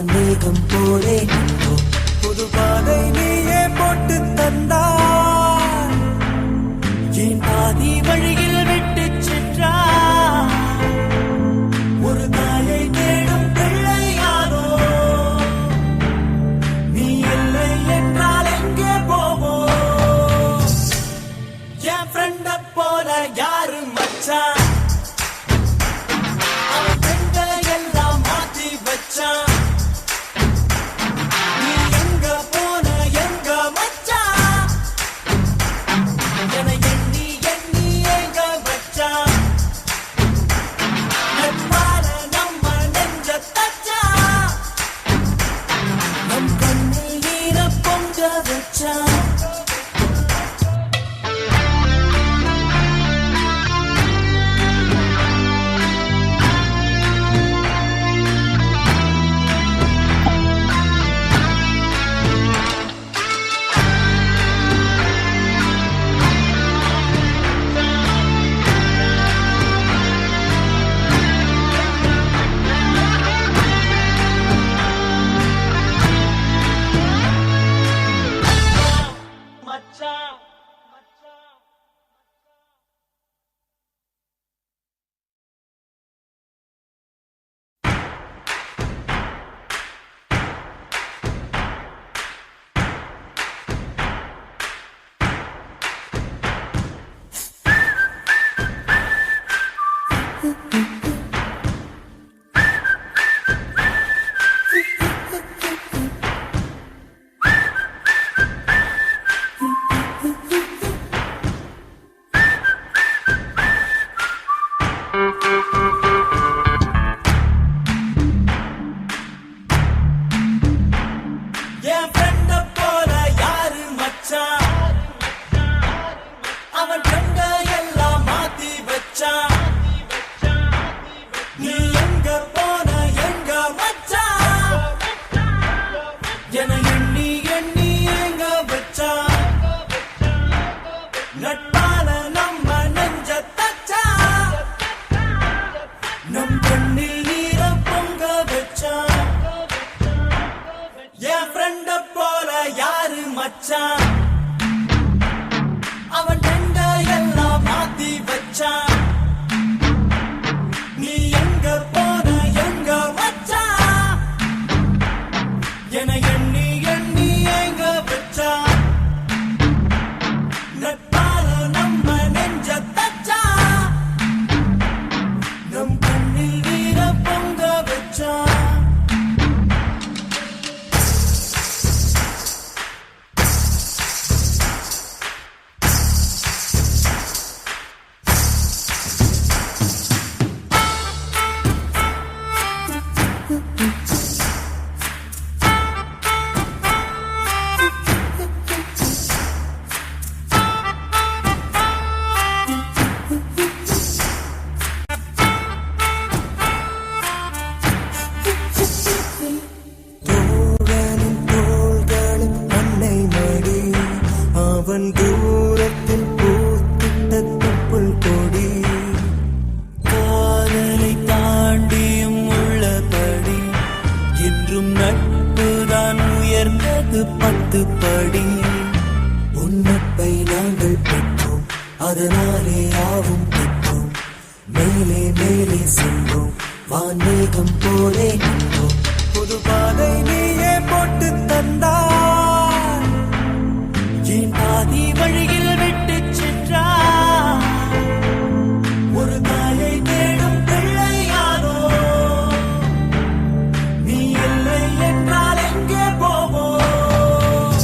வான்மேகம் போலே நின்றோம். புது பாதை நீயே போட்டு தந்தாய், என் பாதி வழியில் விட்டு சென்றாய். ஒரு தாயை தேடும் பிள்ளையானோ, நீ இல்லை என்றால் எங்கே போவோம்? என் ஃப்ரெண்ட போல யாரு மச்சான், நீ எங்க போன எங்க மச்சான், என எண்ணி எண்ணி எங்க வச்சான். நட்பால நம்ம நெஞ்ச தச்சான், நம் கண்ணில் நீர பொங்க வச்சான். அவன் கண்ட எல்லாம் மாத்தி வச்சான். நீ எங்க போன எங்க மச்சான், என எண்ணி எண்ணி எங்க வச்சான். நட்பால நம்ம நெஞ்ச தச்சான், நம் கண்ணில் நீர பொங்க வச்சான். தூரத்தில் பூத்திட்ட தொப்புள் கொடி, காதலை தாண்டியும் உள்ளபடி என்றும் நட்புதான் உயர்ந்தது 10 படி. உன்னப்பை நாங்கள் பெற்றோம், அதனாலே யாவும் பெற்றோம். மேலே மேலே சென்றோம், வான்மேகம் போலே நின்றோம். புது பாதை நீயே போட்டு தந்தாய், என் பாதி வழியில் விட்டு சென்றாய். ஒரு தாயை தேடும் பிள்ளையானோ, நீ இல்லை என்றால் எங்கே போவோம்?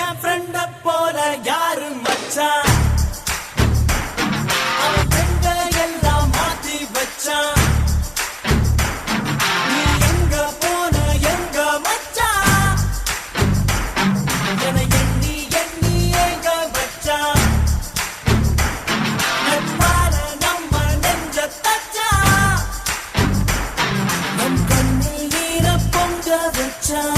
என் ஃப்ரெண்ட போல யாரு மச்சான், அவன் ஃப்ரெண்ட எல்லாம் மாத்தி வச்சான். நீ எங்க போன எங்க மச்சான், என எண்ணி எண்ணி எங்க வச்சான். நட்பால நம்ம நெஞ்ச தச்சான், நம் கண்ணில் நீர பொங்க வச்சான்.